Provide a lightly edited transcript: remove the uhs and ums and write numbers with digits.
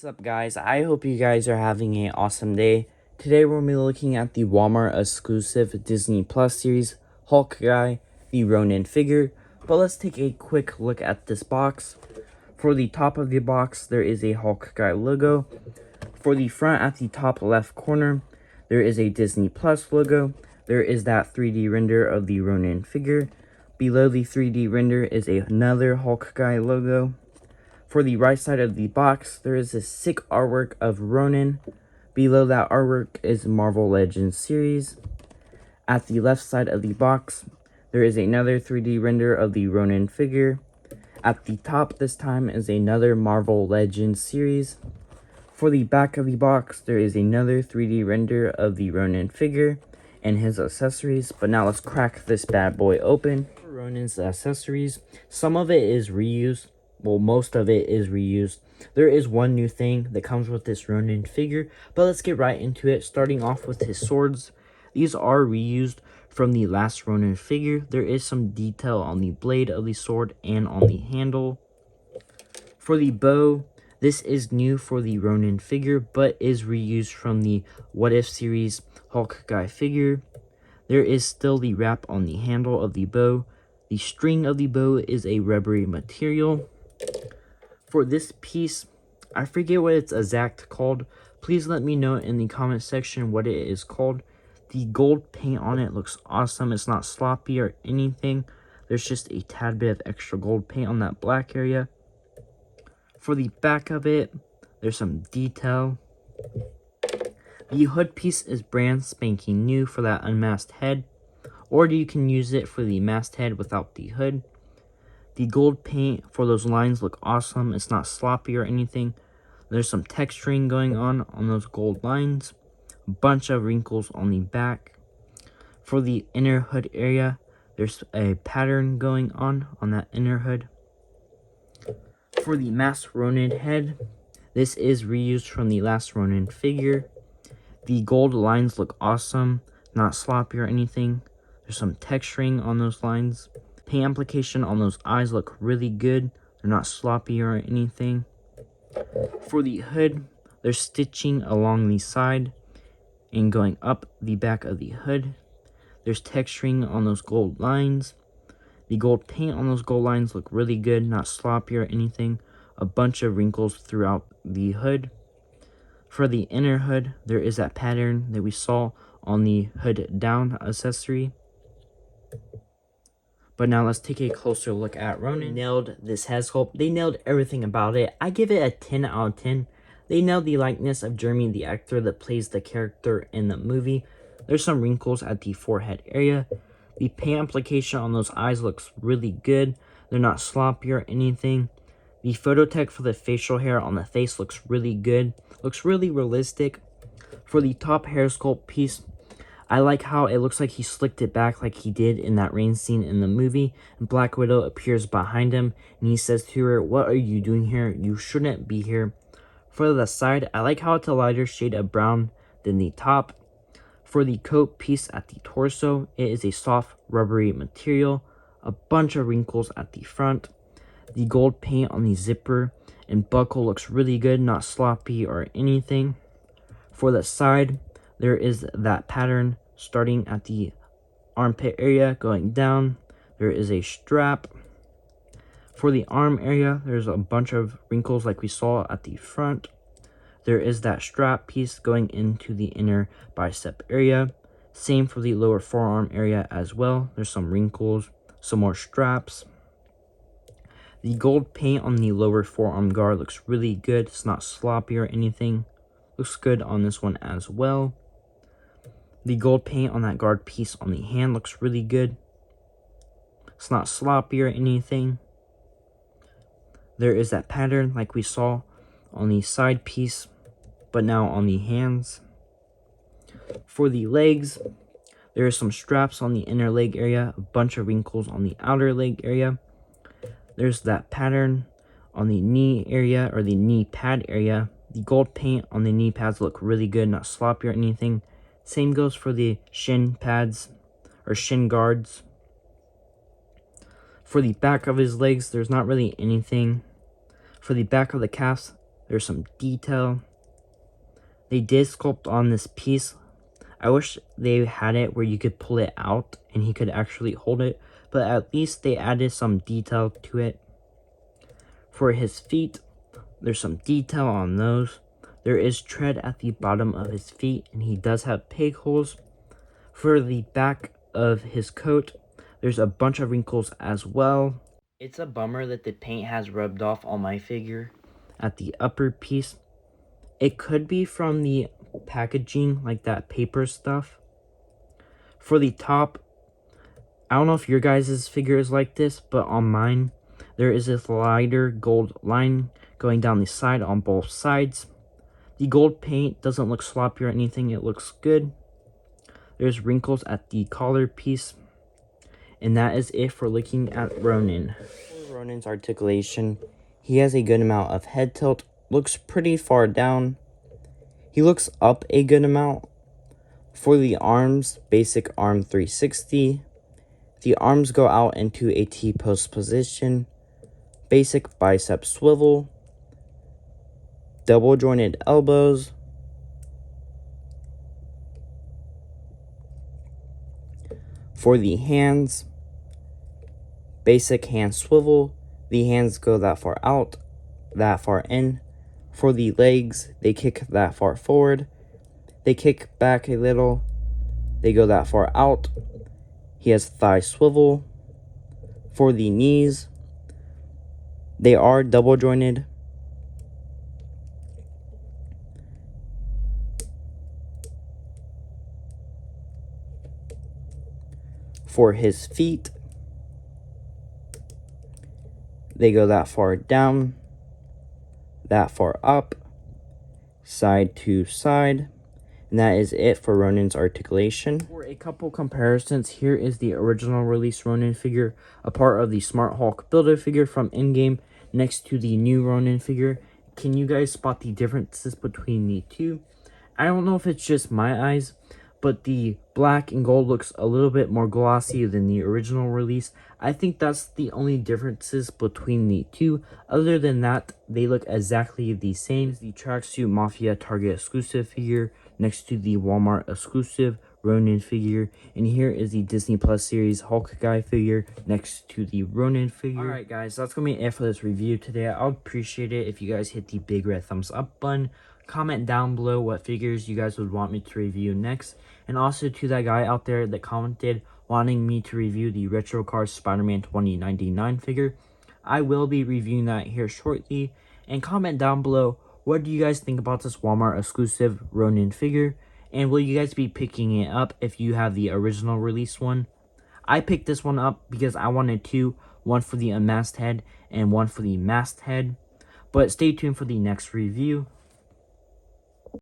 What's up, guys? I hope you guys are having an awesome day. Today we're going to be looking at the Walmart exclusive Disney Plus series, Hawkeye, the Ronin figure. But let's take a quick look at this box. For the top of the box, there is a Hawkeye logo. For the front at the top left corner, there is a Disney Plus logo. There is that 3D render of the Ronin figure. Below the 3D render is another Hawkeye logo. For the right side of the box, there is a sick artwork of Ronin. Below that artwork is Marvel Legends series. At the left side of the box, there is another 3D render of the Ronin figure. At the top this time is another Marvel Legends series. For the back of the box, there is another 3D render of the Ronin figure and his accessories. But now let's crack this bad boy open. For Ronin's accessories, some of it is reused. Well, most of it is reused. There is one new thing that comes with this Ronin figure, but let's get right into it, starting off with his swords. These are reused from the last Ronin figure. There is some detail on the blade of the sword and on the handle. For the bow, this is new for the Ronin figure, but is reused from the What If series Hawkeye figure. There is still the wrap on the handle of the bow. The string of the bow is a rubbery material. For this piece, I forget what it's exact called. Please let me know in the comment section what it is called. The gold paint on it looks awesome. It's not sloppy or anything. There's just a tad bit of extra gold paint on that black area. For the back of it, there's some detail. The hood piece is brand spanking new for that unmasked head, or you can use it for the masked head without the hood. The gold paint for those lines look awesome. It's not sloppy or anything. There's some texturing going on those gold lines. A bunch of wrinkles on the back. For the inner hood area, there's a pattern going on that inner hood. For the masked Ronin head, this is reused from the last Ronin figure. The gold lines look awesome. Not sloppy or anything. There's some texturing on those lines. Paint application on those eyes look really good. They're not sloppy or anything. For the hood, there's stitching along the side and going up the back of the hood. There's texturing on those gold lines. The gold paint on those gold lines look really good, not sloppy or anything. A bunch of wrinkles throughout the hood. For the inner hood, there is that pattern that we saw on the hood down accessory. But now let's take a closer look at Ronin. Nailed this head sculpt. They nailed everything about it. I give it a 10 out of 10. They nailed the likeness of Jeremy, the actor that plays the character in the movie. There's some wrinkles at the forehead area. The paint application on those eyes looks really good. They're not sloppy or anything. The photo tech for the facial hair on the face looks really good. Looks really realistic. For the top hair sculpt piece, I like how it looks like he slicked it back like he did in that rain scene in the movie. And Black Widow appears behind him and he says to her, "What are you doing here? You shouldn't be here." For the side, I like how it's a lighter shade of brown than the top. For the coat piece at the torso, it is a soft rubbery material. A bunch of wrinkles at the front. The gold paint on the zipper and buckle looks really good, not sloppy or anything. For the side, there is that pattern starting at the armpit area going down. There is a strap. For the arm area, there's a bunch of wrinkles like we saw at the front. There is that strap piece going into the inner bicep area. Same for the lower forearm area as well. There's some wrinkles, some more straps. The gold paint on the lower forearm guard looks really good. It's not sloppy or anything. Looks good on this one as well. The gold paint on that guard piece on the hand looks really good. It's not sloppy or anything. There is that pattern like we saw on the side piece, but now on the hands. For the legs, there are some straps on the inner leg area, a bunch of wrinkles on the outer leg area. There's that pattern on the knee area or the knee pad area. The gold paint on the knee pads look really good, not sloppy or anything. Same goes for the shin pads or shin guards. For the back of his legs, there's not really anything. For the back of the calves, There's some detail. They did sculpt on this piece. I wish they had it where you could pull it out and he could actually hold it, but at least they added some detail to it. For his feet, there's some detail on those. There is tread at the bottom of his feet, and he does have peg holes. For the back of his coat, there's a bunch of wrinkles as well. It's a bummer that the paint has rubbed off on my figure at the upper piece. It could be from the packaging, like that paper stuff. For the top, I don't know if your guys' figure is like this, but on mine, there is this lighter gold line going down the side on both sides. The gold paint doesn't look sloppy or anything, it looks good. There's wrinkles at the collar piece. And that is it for looking at Ronin. For Ronin's articulation, he has a good amount of head tilt, looks pretty far down. He looks up a good amount. For the arms, basic arm 360. The arms go out into a T-post position. Basic bicep swivel. Double jointed elbows. For the hands, basic hand swivel. The hands go that far out, that far in. For the legs, they kick that far forward. They kick back a little. They go that far out. He has thigh swivel. For the knees, they are double jointed. For his feet, they go that far down, that far up, side to side. And that is it for Ronin's articulation. For a couple comparisons, here is the original release Ronin figure, a part of the Smart Hulk Builder figure from Endgame, next to the new Ronin figure. Can you guys spot the differences between the two? I don't know if it's just my eyes, but the black and gold looks a little bit more glossy than the original release. I think that's the only differences between the two. Other than that, they look exactly the same. The Tracksuit Mafia Target exclusive figure next to the Walmart exclusive Ronin figure. And here is the Disney Plus series Hulk guy figure next to the Ronin figure. Alright guys, that's going to be it for this review today. I would appreciate it if you guys hit the big red thumbs up button. Comment down below what figures you guys would want me to review next. And also to that guy out there that commented wanting me to review the Retro Cars Spider-Man 2099 figure, I will be reviewing that here shortly. And comment down below, what do you guys think about this Walmart exclusive Ronin figure? And will you guys be picking it up if you have the original release one? I picked this one up because I wanted two, one for the unmasked head and one for the masked head. But stay tuned for the next review.